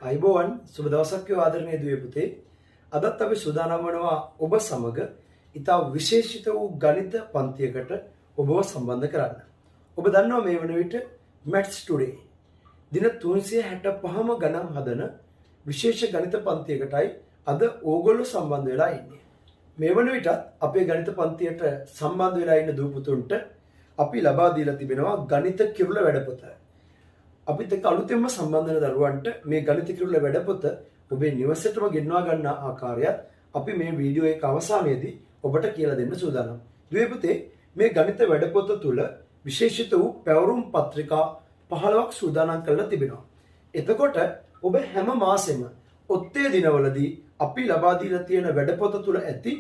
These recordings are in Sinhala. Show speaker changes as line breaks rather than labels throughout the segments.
අයිබෝවන් සුබ දවසක් වේවා ආදරණීය දුවේ පුතේ. අදත් අපි සූදානම් වෙනවා ඔබ සමග ඉතා විශේෂිත වූ ගණිත පන්තියකට ඔබව සම්බන්ධ කරන්න. ඔබ දන්නවා මේ වන විට Maths Today දින 365ම ගණන් හදන විශේෂ ගණිත පන්තියකටයි අද ඕගොල්ලෝ සම්බන්ධ වෙලා ඉන්නේ. මේ වන විටත් අපේ ගණිත පන්තියට සම්බන්ධ වෙලා ඉන්න දූ පුතුන්ට අපි ලබා දීලා තිබෙනවා ගණිත කිරුළ වැඩපොත. අපිත් එක්ක අලුතෙන්ම සම්බන්ධ වෙන දරුවන්ට මේ ගණිත කිරුළ වැඩපොත ඔබේ නිවසේටම ගෙන්වා ගන්න ආකාරයත් අපි මේ වීඩියෝ එක අවසානයේදී ඔබට කියලා දෙන්න සූදානම්. දුවේ පුතේ මේ ගණිත වැඩපොත තුල විශේෂිත වූ පැවරුම් පත්‍රිකා 15ක් සූදානම් කරලා තිබෙනවා. එතකොට ඔබ හැම මාසෙම ඔත්තේ දිනවලදී අපි ලබා දීලා තියෙන වැඩපොත තුල ඇති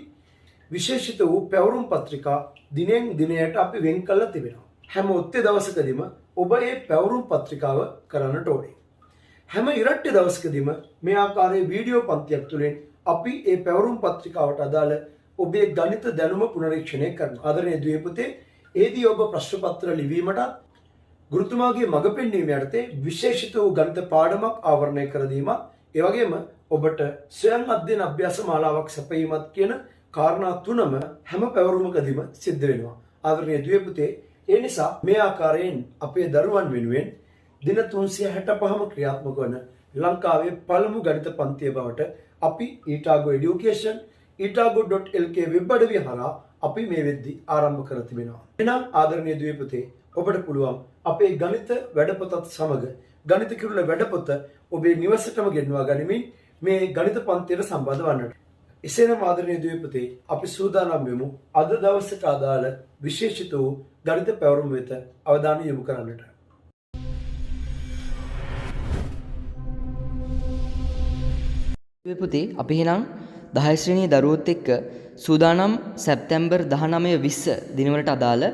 විශේෂිත වූ පැවරුම් පත්‍රිකා දිනෙන් දිනයට අපි වෙන් කරලා තිබෙනවා. හැම ඔත්තේ දවසකදීම ඔබ මේ පැවරුම් පත්‍රිකාව කරන්නට ඕනේ. හැම ඉරට්ටේ දවසකදීම මේ ආකාරයේ වීඩියෝ පන්තියක් තුළින් අපි මේ පැවරුම් පත්‍රිකාවට අදාළ ඔබේ ගණිත දැනුම පුනරීක්ෂණය කරනවා. ආදරණීය දුවේ පුතේ, ඒදී ඔබ ප්‍රශ්න පත්‍ර ලිවීමට ගුරුතුමාගේ මඟ පෙන්වීම යටතේ විශේෂිත වූ ගණිත පාඩමක් ආවරණය කර දීමත්, ඒ වගේම ඔබට ස්වයං අධ්‍යයන අභ්‍යාස මාලාවක් සැපයීමත් කියන කාරණා තුනම හැම පැවරුමකදීම සිද්ධ වෙනවා. ආදරණීය දුවේ පුතේ, ඒ නිසා මේ ආකාරයෙන් අපේ දරුවන් වෙනුවෙන් දින 365ම ක්‍රියාත්මක වන ලංකාවේ පළමු ගණිත පන්තිය බවට අපි ඊටාගෝ এডুকেෂන් ඊටාගෝ.lk වෙබ් අඩවිය හරහා අපි මේ වෙද්දී ආරම්භ කර තිබෙනවා. එහෙනම් ආදරණීය දුවේ පුතේ, ඔබට පුළුවන් අපේ ගණිත වැඩපොතත් සමග ගණිත කිරුළ වැඩපොත ඔබේ නිවසටම ගෙන්වා ගනිමින් මේ ගණිත පන්තියට සම්බන්ධ වන්නට. එසේනම් ආදරණීය දුවේ පුතේ, අපි සූදානම් වෙමු අද දවසට අදාළ විශේෂිත වූ ගණිත පැවරුම් වෙත අවධානය යොමු කරන්නට.
පුතේ, අපි එහෙනම් 10 ශ්‍රේණියේ දරුවොත් එක්ක සූදානම් සැප්තැම්බර් 19 20 දිනවලට අදාළ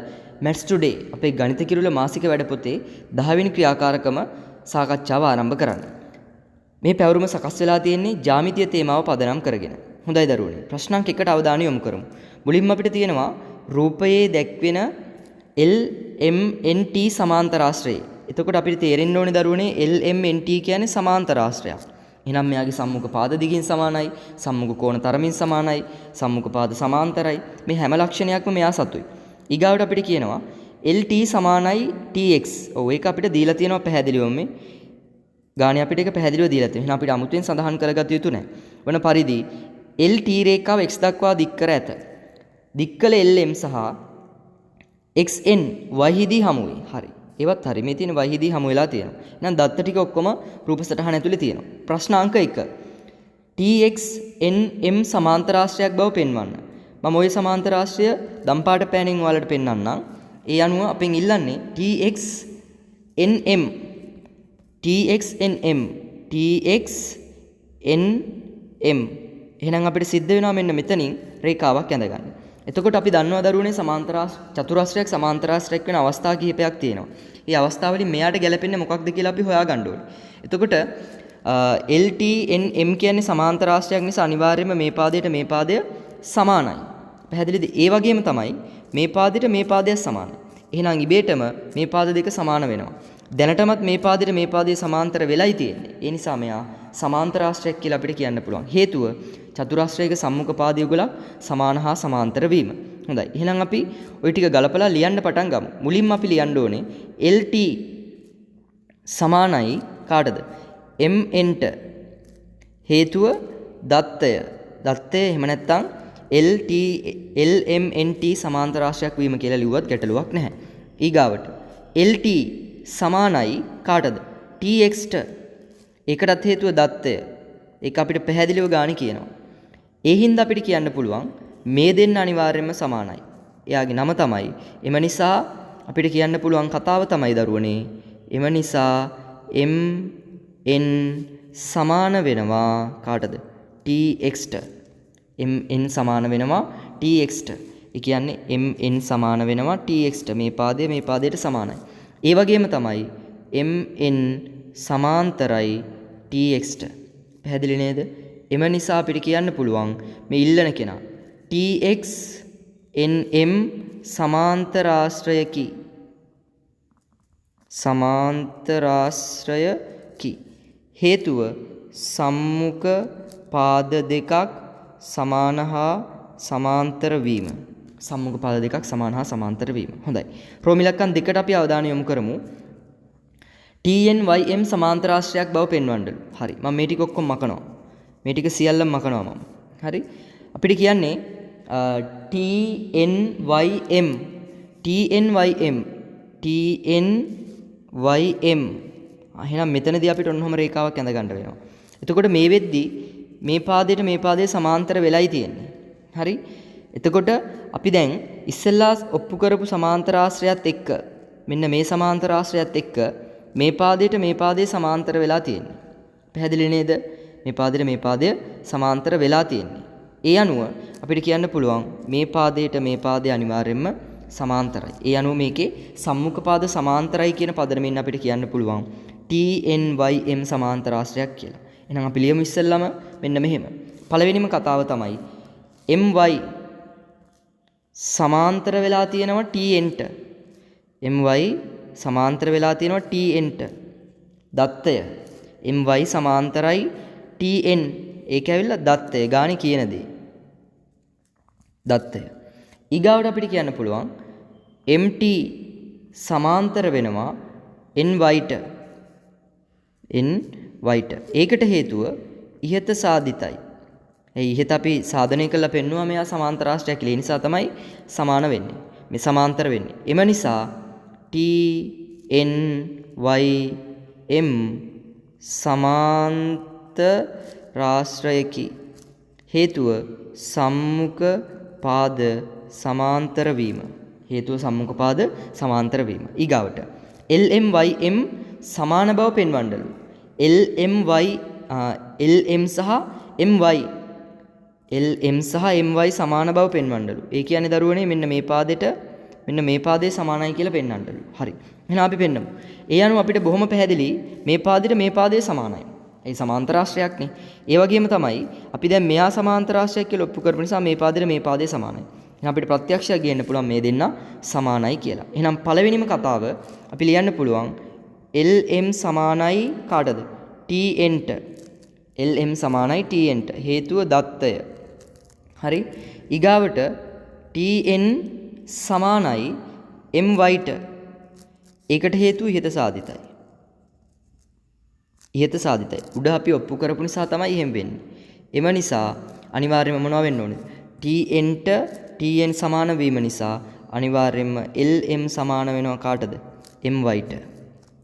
Maths Today අපේ ගණිත කිරුළ මාසික වැඩපොතේ 10 වෙනි ක්‍රියාකාරකම සාකච්ඡාව ආරම්භ කරන්න. මේ පැවරුම සකස් වෙලා තියෙන්නේ ජ්‍යාමිතිය තේමාව පදනම් කරගෙන. හොඳයි දරුවනේ, ප්‍රශ්න අංක 1ට අවධානය යොමු කරමු. මුලින්ම අපිට තියෙනවා රූපයේ දැක්වෙන LMNT සමාන්තරාශ්‍රය. එතකොට අපිට තේරෙන්න ඕනේ දරුවනේ LMNT කියන්නේ සමාන්තරාශ්‍රයක්. එහෙනම් මෙයාගේ සම්මුඛ පාද දිගින් සමානයි, සම්මුඛ කෝණ තරමින් සමානයි, සම්මුඛ පාද සමාන්තරයි. මේ හැම ලක්ෂණයක්ම මෙයා සතුයි. ඊගාවට අපිට කියනවා LT සමානයි TX. ඔව්, ඒක අපිට දීලා තියෙනවා පැහැදිලිවම මේ. ගාණේ අපිට ඒක පැහැදිලිව දීලා තියෙනවා. එහෙනම් අපිට අමුතුවෙන් සඳහන් කරගත යුතු නැහැ. වන පරිදි LT රේඛාව x දක්වා දික් කර ඇත. දික්කල LM සහ XN y හිදී හමු වේ. හරි. ඒවත් හරි. මේ තියෙන y හිදී හමු වෙලා තියෙනවා. එහෙනම් දත්ත ටික ඔක්කොම රූප සටහන ඇතුලේ තියෙනවා. ප්‍රශ්න අංක 1. TX NM සමාන්තරාශ්‍රයක් බව පෙන්වන්න. මම ওই සමාන්තරාශ්‍රය දම්පාට පෑනින් ඔයාලට පෙන්වන්නම්. ඒ අනුව අපෙන් ඉල්ලන්නේ TX NM එහෙනම් අපිට සිද්ධ වෙනවා මෙන්න මෙතනින් රේඛාවක් ඇඳගන්න. එතකොට අපි දන්නවා දරුවනේ චතුරාශ්‍රයක් සමාන්තරාශ්‍රයක් වෙන අවස්ථා කිහිපයක් තියෙනවා. මේ අවස්ථාවලින් මෙයාට ගැලපෙන්නේ මොකක්ද කියලා අපි හොයාගන්න ඕනේ. එතකොට LTNM කියන්නේ සමාන්තරාශ්‍රයක් නිසා අනිවාර්යයෙන්ම මේ පාදයට මේ පාදය සමානයි. පැහැදිලිද? ඒ වගේම තමයි මේ පාදයට මේ පාදය සමානයි. එහෙනම් ඉබේටම මේ පාද දෙක සමාන වෙනවා. දැනටමත් මේ පාදයට මේ පාදයේ සමාන්තර වෙලයි තියෙන්නේ. ඒ නිසා මෙයා සමාන්තරාශ්‍රයක් කියලා අපිට කියන්න පුළුවන්. හේතුව චතුරාශ්‍රයක සම්මුඛ පාද යුගලක් සමාන හා සමාන්තර වීම. හොඳයි. එහෙනම් අපි ওই ටික ගලපලා ලියන්න පටන් ගමු. මුලින්ම අපි ලියන්න ඕනේ LT සමානයි කාටද? MNට. හේතුව දත්තය. දත්තය එහෙම නැත්නම් LMNT සමාන්තරාශ්‍රයක් වීම කියලා ලිව්වත් ගැටලුවක් නැහැ. ඊගාවට LT සමානයි කාටද? TXට. ඒකටත් හේතුව දත්තය. ඒක අපිට පැහැදිලිව ගාණි කියනවා. ඒ හින්දා අපිට කියන්න පුළුවන් මේ දෙන්න අනිවාර්යයෙන්ම සමානයි. එයාගේ නම තමයි. එම නිසා අපිට කියන්න පුළුවන් කතාව තමයි දරුවනේ. එම නිසා MN සමාන වෙනවා කාටද? TXට. MN සමාන වෙනවා TXට. ඒ කියන්නේ MN සමාන වෙනවා TXට. මේ පාදය මේ පාදයට සමානයි. ඒ වගේම තමයි MN සමාන්තරයි TXට. පැහැදිලි නේද? එම නිසා අපිට කියන්න පුළුවන් මේ ඉල්ලන කෙනා TX NM සමාන්තරාශ්‍රයකි. සමාන්තරාශ්‍රයකි. හේතුව සම්මුඛ පාද දෙකක් සමාන හා සමාන්තර වීම. සම්මුඛ පාද දෙකක් සමාන හා සමාන්තර වීම. හොඳයි. රෝම ඉලක්කම් දෙකට අපි අවධානය යොමු කරමු. TNYM සමාන්තරාශ්‍රයක් බව පෙන්වන්නලු. හරි. මම මේ ටික ඔක්කොම මකනවා. මේ ටික සියල්ලම මකනවා මම. හරි. අපිට කියන්නේ TNYM එහෙනම් මෙතනදී අපිට ඔන්නෝම රේඛාවක් ඇඳ ගන්න වෙනවා. එතකොට මේ වෙද්දී මේ පාදයට මේ පාදයේ සමාන්තර වෙලයි තියෙන්නේ. හරි. එතකොට අපි දැන් ඉස්සෙල්ලා ඔප්පු කරපු සමාන්තරාශ්‍රයත් එක්ක මෙන්න මේ සමාන්තරාශ්‍රයත් එක්ක මේ පාදයට මේ පාදයේ සමාන්තර වෙලා තියෙන්නේ. පැහැදිලි නේද? මේ පාදයට මේ පාදය සමාන්තර වෙලා තියෙන්නේ. ඒ අනුව අපිට කියන්න පුළුවන් මේ පාදයට මේ පාදය අනිවාර්යයෙන්ම සමාන්තරයි. ඒ අනුව මේකේ සම්මුඛ පාද සමාන්තරයි කියන පදනමින් අපිට කියන්න පුළුවන් TNYM සමාන්තරාශ්‍රයක් කියලා. එහෙනම් අපි ලියමු ඉස්සෙල්ලාම මෙන්න මෙහෙම. පළවෙනිම කතාව තමයි MY සමාන්තර වෙලා තියෙනවා TNට. MY සමාන්තර වෙලා තියෙනවා TNට. දත්තය MY සමාන්තරයි TN. ඒක ඇවිල්ලා දත්තය ගානේ කියන දේ. දත්තය. ඊගාවට අපිට කියන්න පුළුවන් MT සමාන්තර වෙනවා NYට. NYට. ඒකට හේතුව ඉහත සාධිතයි. ඒ ඉහත අපි සාධනය කළා පෙන්නුවා මෙයා සමාන්තරාශ්‍රයක් කියලා. ඒ නිසා තමයි සමාන වෙන්නේ. මේ සමාන්තර වෙන්නේ. එම නිසා TNYM සමාන්තරාශ්‍රයකි. හේතුව සම්මුඛ පාද සමාන්තර වීම. හේතුව සම්මුඛ පාද සමාන්තර වීම. ඊගාවට LMYM සමාන බව පෙන්වන්නලු. LM සහ MY සමාන බව පෙන්වන්නලු. ඒ කියන්නේ දරුවනේ මෙන්න මේ පාදෙට මෙන්න මේ පාදේ සමානයි කියලා පෙන්වන්නලු. හරි. එහෙනම් අපි පෙන්නමු. ඒ අනුව අපිට බොහොම පැහැදිලි මේ පාදෙට මේ පාදේ සමානයි. ඒ සමාන්තරාශ්‍රයක්නේ. ඒ වගේම තමයි අපි දැන් මෙයා සමාන්තරාශ්‍රයක් කියලා ඔප්පු කරපු නිසා මේ පාදෙට මේ පාදේ සමානයි. එහෙනම් අපිට ප්‍රත්‍යක්ෂයක් ගේන්න පුළුවන් මේ දෙන්න සමානයි කියලා. එහෙනම් පළවෙනිම කතාව අපි ලියන්න පුළුවන් LM සමානයි කාටද? TNට. LM සමානයි TNට. හේතුව දත්තය. හරි. ඊගාවට TN සමානයි MYට. ඒකට හේතුව ඉහත සාධිතයි. ඉහත සාධිතයි. උඩ අපි ඔප්පු කරපු නිසා තමයි එහෙම වෙන්නේ. එම නිසා අනිවාර්යයෙන්ම මොනවා වෙන්න ඕනේ? TNට TN සමාන වීම නිසා අනිවාර්යයෙන්ම LM සමාන වෙනවා කාටද? MYට.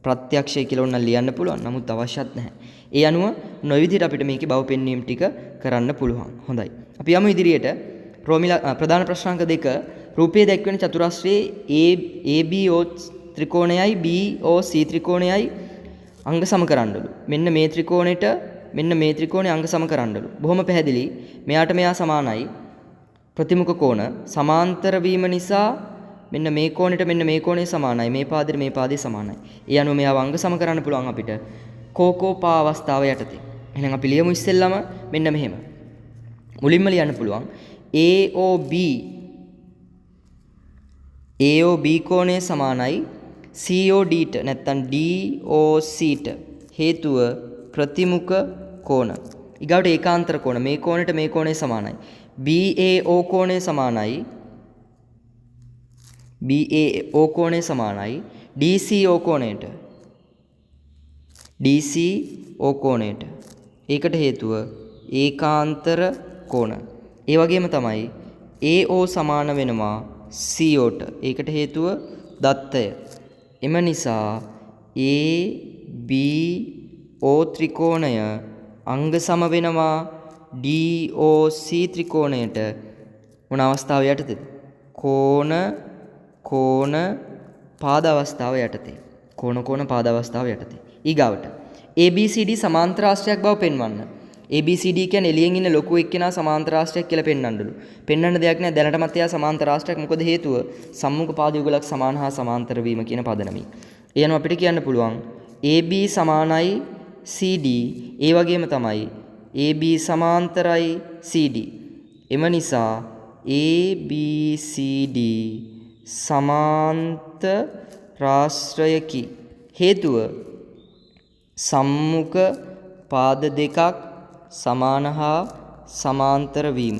ප්‍රත්‍යක්ෂය කියලා උන්න ලියන්න පුළුවන්. නමුත් අවශ්‍යත් නැහැ. ඒ අනුව නොයි විදිහට අපිට මේකේ බව පෙන්වීම ටික කරන්න පුළුවන්. හොඳයි. අපි යමු ඉදිරියට. ප්‍රධාන ප්‍රශ්නාංක 2 රූපයේ දැක්වෙන චතුරස්‍රයේ ABO ත්‍රිකෝණයයි BOC ත්‍රිකෝණයයි අංග සම කරන්නලු. මෙන්න මේ ත්‍රිකෝණයට මෙන්න මේ ත්‍රිකෝණේ අංග සම කරන්නලු. බොහොම පැහැදිලි. මෙයාට මෙයා සමානයි. ප්‍රතිමුඛ කෝණ සමාන්තර වීම නිසා මෙන්න මේ කෝණයට මෙන්න මේ කෝණය සමානයි. මේ පාදෙට මේ පාදේ සමානයි. ඒ අනුව මෙයාව අංග සම කරන්න පුළුවන් අපිට කෝකෝපා අවස්ථාව යටතේ. එහෙනම් අපි ලියමු ඉස්සෙල්ලාම මෙන්න මෙහෙම. මුලින්ම ලියන්න පුළුවන් AOB කෝණය සමානයි CODට නැත්නම් DOCට. හේතුව ප්‍රතිමුඛ කෝණ. ඊගාවට ඒකාන්තර කෝණ. මේ කෝණයට මේ කෝණය සමානයි. BAO කෝණය සමානයි BAO කෝණය සමානයි DCO කෝණයට. DCO කෝණයට. ඒකට හේතුව ඒකාන්තර කෝණ. ඒ වගේම තමයි AO සමාන වෙනවා COට. ඒකට හේතුව දත්තය. එම නිසා ABO ත්‍රිකෝණය අංග සම වෙනවා DOC ත්‍රිකෝණයට. මොන අවස්ථාව යටතේද? කෝණ පාද අවස්ථාව යටතේ. කෝණ පාද අවස්ථාව යටතේ. ඊගාවට ABCD සමාන්තරාශ්‍රයක් බව පෙන්වන්න. ABCD කියන්නේ එළියෙන් ඉන්න ලොකු එක්කෙනා සමාන්තරාශ්‍රයක් කියලා පෙන්වන්නලු. පෙන්වන්න දෙයක් නෑ. දැනටමත් එයා සමාන්තරාශ්‍රයක්. මොකද හේතුව සම්මුඛ පාද යුගලක් සමාන හා සමාන්තර වීම කියන පදනමයි. ඒ අනුව අපිට කියන්න පුළුවන් AB සමානයි CD. ඒ වගේම තමයි AB සමාන්තරයි CD. එම නිසා ABCD සමාන්තරාශ්‍රයකි. හේතුව සම්මුඛ පාද දෙකක් සමාන හා සමාන්තර වීම.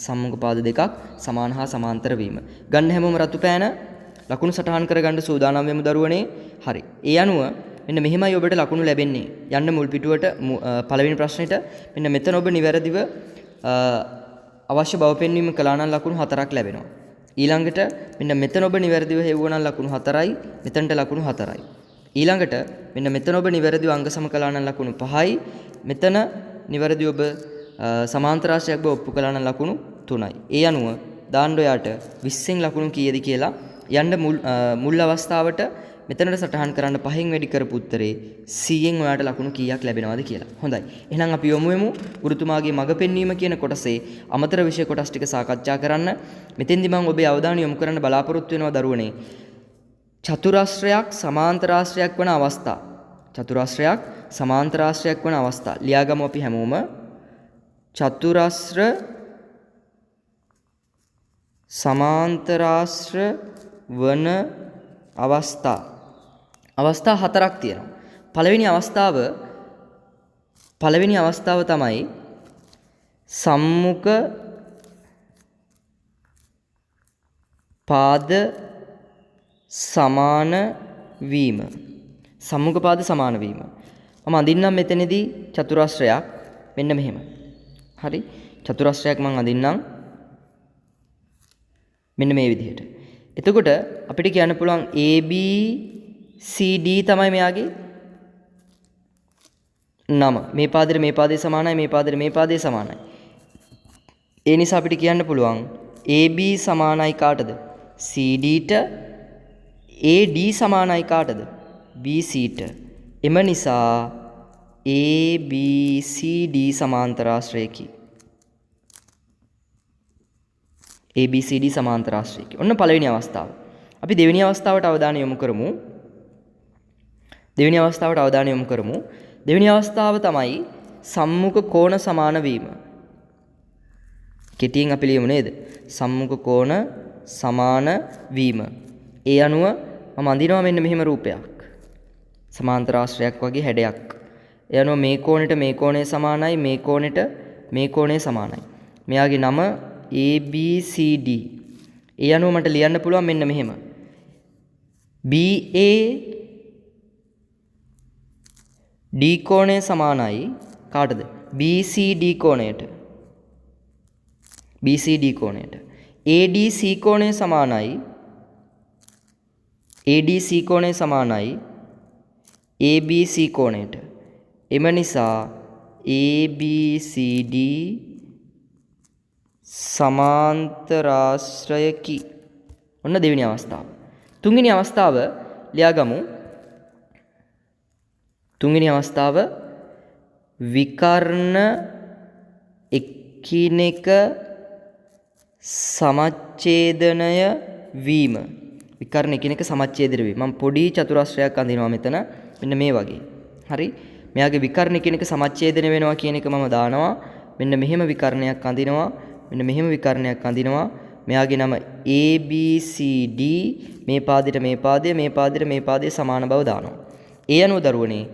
සම්මුඛ පාද දෙකක් සමාන හා සමාන්තර වීම. ගන්න හැමෝම රතු පෑන ලකුණු සටහන් කරගන්න සූදානම් වෙමු දරුවනේ. හරි. ඒ අනුව මෙන්න මෙහෙමයි ඔබට ලකුණු ලැබෙන්නේ. යන්න මුල් පිටුවට පළවෙනි ප්‍රශ්නෙට මෙන්න මෙතන ඔබ නිවැරදිව අවශ්‍ය බව පෙන්වීම කළා නම් ලකුණු 4ක් ලැබෙනවා. ඊළඟට මෙන්න මෙතන ඔබ නිවැරදිව හෙව්වනම් ලකුණු 4යි, මෙතනට ලකුණු 4යි. ඊළඟට මෙන්න මෙතන ඔබ නිවැරදිව අංග සම කළා නම් ලකුණු 5යි, මෙතන නිවැරදිව ඔබ සමාන්තර රාශියක් බව ඔප්පු කළා නම් ලකුණු 3යි. ඒ අනුව දාන්න ඔයාට 20න් ලකුණු කීයද කියලා යන්න මුල් අවස්ථාවට මෙතනට සටහන් කරන්න 5න් වැඩි කරපු උත්තරේ 100න් ඔයාට ලකුණු කීයක් ලැබෙනවද කියලා. හොඳයි. එහෙනම් අපි යමු ගුරුතුමාගේ මඟ පෙන්වීම කියන කොටසේ අමතර විෂය කොටස් ටික සාකච්ඡා කරන්න. මෙතෙන්දි මම ඔබේ අවධානය යොමු කරන්න බලාපොරොත්තු වෙනවා දරුවනේ. චතුරාශ්‍රයක් සමාන්තරාශ්‍රයක් වන අවස්ථා. චතුරාශ්‍රයක් සමාන්තරාශ්‍රයක් වන අවස්ථා. ලියාගමු අපි හැමෝම. චතුරාශ්‍ර සමාන්තරාශ්‍ර වන අවස්ථා. අවස්ථා 4ක් තියෙනවා. පළවෙනි අවස්ථාව තමයි සම්මුඛ පාද සමාන වීම. සම්මුඛ පාද සමාන වීම. මම අඳින්නම් මෙතනදී චතුරාශ්‍රයක් මෙන්න මෙහෙම. හරි. චතුරාශ්‍රයක් මම අඳින්නම් මෙන්න මේ විදිහට. එතකොට අපිට කියන්න පුළුවන් ABCD තමයි මෙයාගේ නම. මේ පාදෙට මේ පාදේ සමානයි, මේ පාදෙට මේ පාදේ සමානයි. ඒ නිසා අපිට කියන්න පුළුවන් AB සමානයි කාටද? CD ට. AD සමානයි කාටද? BC ට. එම නිසා ABCD සමාන්තරාශ්‍රයකි. ABCD සමාන්තරාශ්‍රයකි. ඔන්න පළවෙනි අවස්ථාව. අපි දෙවෙනි අවස්ථාවට අවධානය යොමු කරමු. දෙවෙනි අවස්ථාව තමයි සම්මුඛ කෝණ සමාන වීම. කෙටියෙන් අපි ලියමු නේද? සම්මුඛ කෝණ සමාන වීම. ඒ අනුව මම අඳිනවා මෙන්න මෙහෙම රූපයක්. සමාන්තරාශ්‍රයක් වගේ හැඩයක්. ඒ අනුව මේ කෝණයට මේ කෝණය සමානයි, මේ කෝණයට මේ කෝණය සමානයි. මෙයාගේ නම ABCD. ඒ අනුව මට ලියන්න පුළුවන් මෙන්න මෙහෙම. BA D කෝණය සමානයි කාටද? BCD කෝණයට. BCD කෝණයට. ADC කෝණය සමානයි ADC කෝණය සමානයි ABC කෝණයට. එම නිසා ABCD සමාන්තරාශ්‍රයකි. ඔන්න දෙවෙනි අවස්ථාව. තුන්වෙනි අවස්ථාව ලියාගමු. තුන්වෙනි අවස්ථාව විකර්ණ එකිනෙක සමච්ඡේදනය වීම. විකර්ණ එකිනෙක සමච්ඡේදනය වීම. මම පොඩි චතුරස්‍රයක් අඳිනවා මෙතන. මෙන්න මේ වගේ. හරි. මෙයාගේ විකර්ණ එකිනෙක සමච්ඡේදනය වෙනවා කියන එක මම දානවා. මෙන්න මෙහෙම විකර්ණයක් අඳිනවා. මෙන්න මෙහෙම විකර්ණයක් අඳිනවා. මෙයාගේ නම ABCD. මේ පාදයට මේ පාදය, මේ පාදයට මේ පාදය සමාන බව දානවා. ඒ අනුව දරුවනේ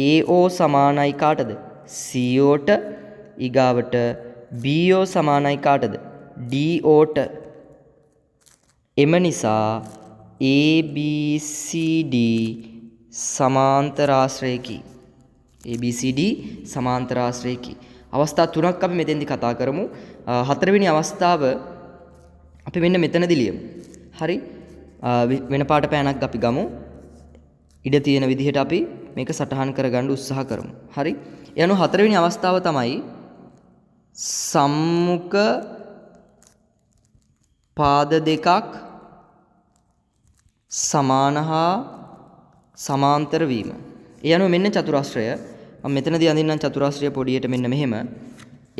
AO සමානයි කාටද? CO ට. ඊගාවට BO සමානයි කාටද? DO ට. එම නිසා ABCD සමාන්තරාශ්‍රයකි. ABCD සමාන්තරාශ්‍රයකි. අවස්ථා තුනක් අපි මෙතෙන්දි කතා කරමු. හතරවෙනි අවස්ථාව අපි මෙන්න මෙතනදී ලියමු. හරි. වෙන පාට පෑනක් අපි ගමු. ඉඩ තියෙන විදිහට අපි මේක සටහන් කරගන්න උත්සාහ කරමු. හරි. ඒ අනුව හතරවෙනි අවස්ථාව තමයි සම්මුඛ පාද දෙකක් සමාන හා සමාන්තර වීම. ඒ අනුව මෙන්න චතුරස්‍රය. මම මෙතනදී අඳින්නම් චතුරස්‍රය පොඩියට මෙන්න මෙහෙම.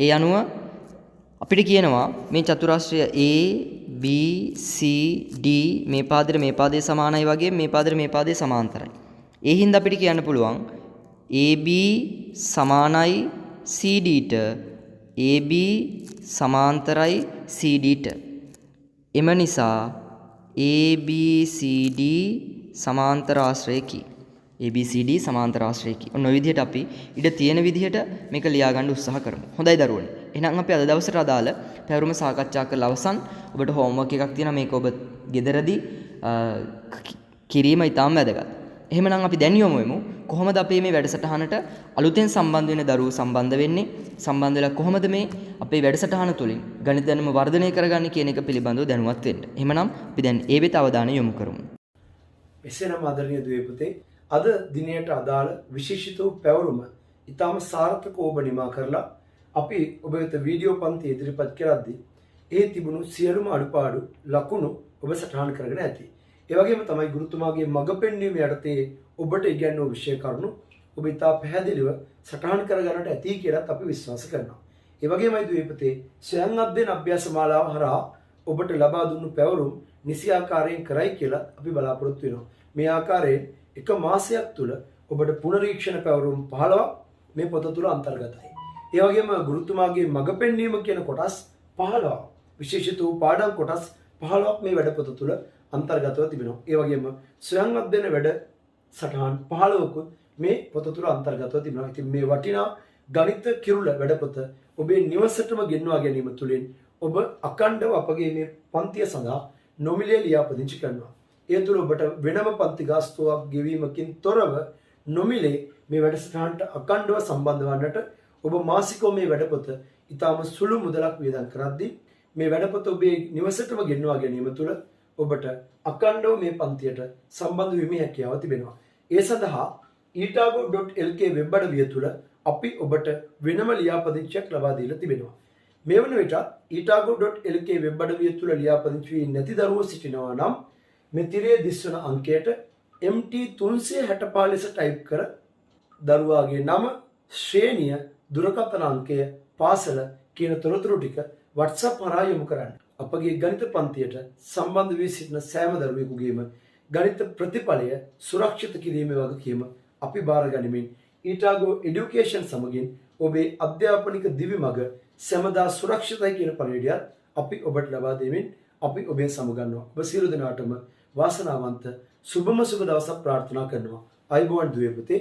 ඒ අනුව අපිට කියනවා මේ චතුරස්‍රය A B C D මේ පාදයට මේ පාදයේ සමානයි වගේ මේ පාදයට මේ පාදයේ සමාන්තරයි. ඒ හින්දා අපිට කියන්න පුළුවන් AB සමානයි CD ට, AB සමාන්තරයි CD ට. එම නිසා ABCD සමාන්තරාශ්‍රයකි. ABCD සමාන්තර ආශ්‍රයකි. ඔන්න ඔය විදිහට අපි ඉඩ තියෙන විදිහට මේක ලියා ගන්න උත්සාහ කරමු. හොඳයි දරුවනේ. එහෙනම් අපි අද දවසට අදාළ පැවරුම සාකච්ඡා කරලා අවසන්. ඔබට හෝම්වර්ක් එකක් තියෙනවා. මේක ඔබ ගෙදරදී කිරීම ඉතාම වැදගත්. එහෙමනම් අපි දැන් යමු කොහොමද අපේ මේ වැඩසටහනට අලුතෙන් සම්බන්ධ වෙන දරුවෝ සම්බන්ධ වෙන්නේ? සම්බන්ධ වෙලා කොහොමද මේ අපේ වැඩසටහන තුලින් ගණිත දැනුම වර්ධනය කරගන්නේ කියන එක පිළිබඳව දැනුවත් වෙන්න. එහෙමනම් අපි දැන් ඒ වෙත අවධානය යොමු කරමු.
එසේනම් ආදරණීය දුවේ පුතේ අද දිනයට අදාළ විශේෂිත වූ පැවරුම ඊටම සාර්ථකව ඔබ නිමා කරලා අපි ඔබ වෙත වීඩියෝ පන්ති ඉදිරිපත් කරද්දී ඒ තිබුණු සියලුම අඩුපාඩු ලකුණු ඔබ සටහන් කරගෙන ඇති. ඒ වගේම තමයි ගුරුතුමාගේ මඟ පෙන්වීම යටතේ ඔබට ඉගැන්වූ විෂය කරුණු ඔබ ඉතා පැහැදිලිව සටහන් කරගන්නට ඇති කියලාත් අපි විශ්වාස කරනවා. ඒ වගේමයි දුවේ පුතේ ස්වයං අධ්‍යයන අභ්‍යාස මාලාව හරහා ඔබට ලබා දුන්නු පැවරුම් නිසි ආකාරයෙන් කරයි කියලා අපි බලාපොරොත්තු වෙනවා. මේ ආකාරයෙන් එක මාසයක් තුළ ඔබට පුනරීක්ෂණ පැවරුම් 15ක් මේ පොත තුළ අන්තර්ගතයි. ඒ වගේම ගුරුතුමාගේ මඟ පෙන්වීම කියන කොටස් 15ක් විශේෂිත වූ පාඩම් කොටස් 15ක් මේ වැඩපොත තුළ අන්තර්ගතව තිබෙනවා. ඒ වගේම ස්වයං අධ්‍යයන වැඩ සටහන් 15කුත් මේ පොත තුළ අන්තර්ගතව තිබෙනවා. ඉතින් මේ වටිනා ගණිත කිරුළ වැඩපොත ඔබේ නිවසටම ගෙන්වා ගැනීම තුළින් ඔබ අකණ්ඩව අපගේ මේ පන්තිය සඳහා නොමිලේ ලියාපදිංචි කරනවා. ඒ තුළ ඔබට වෙනම පන්ති ගාස්තුවක් ගෙවීමකින් තොරව නොමිලේ මේ වැඩසටහනට අකණ්ඩව සම්බන්ධ වන්නට ඔබ මාසිකව මේ වැඩපොත ඉතාම සුළු මුදලක් වියදම් කරද්දී මේ වැඩපොත ඔබේ නිවසටම ගෙන්වා ගැනීම තුළ ඔබට අකණ්ඩව මේ පන්තියට සම්බන්ධ වීමේ හැකියාව තිබෙනවා. ඒ සඳහා etago.lk වෙබ් අඩවිය තුළ අපි ඔබට වෙනම ලියාපදිංචියක් ලබා දීලා තිබෙනවා. මේ වන විට etago.lk වෙබ් අඩවිය තුළ ලියාපදිංචි වී නැති දරුවෝ සිටිනවා නම් මේ තිරයේ දිස්වන අංකයට MT 365 ලෙස ටයිප් කර දරුවාගේ නම, ශ්‍රේණිය, දුරකථන අංකය, පාසල කියන තොරතුරු ටික WhatsApp හරහා යොමු කරන්න. අපගේ ගණිත පන්තියට සම්බන්ධ වී සිටින සෑම දරුවෙකුගේම ගණිත ප්‍රතිඵලය සුරක්ෂිත කිරීමේ වගකීම අපි බාර ගනිමින් ඊටාගෝ এডুকেෂන් සමගින් ඔබේ අධ්‍යාපනික දිවි මඟ සෑමදා සුරක්ෂිතයි කියන පණිවිඩයත් අපි ඔබට ලබා දෙමින් අපි ඔබෙන් සමුගන්නවා. ඔබ සියලු දෙනාටම වාසනාවන්ත සුබම සුබ දවසක් ප්‍රාර්ථනා කරනවා. අයබෝවන් දුවේ පුතේ.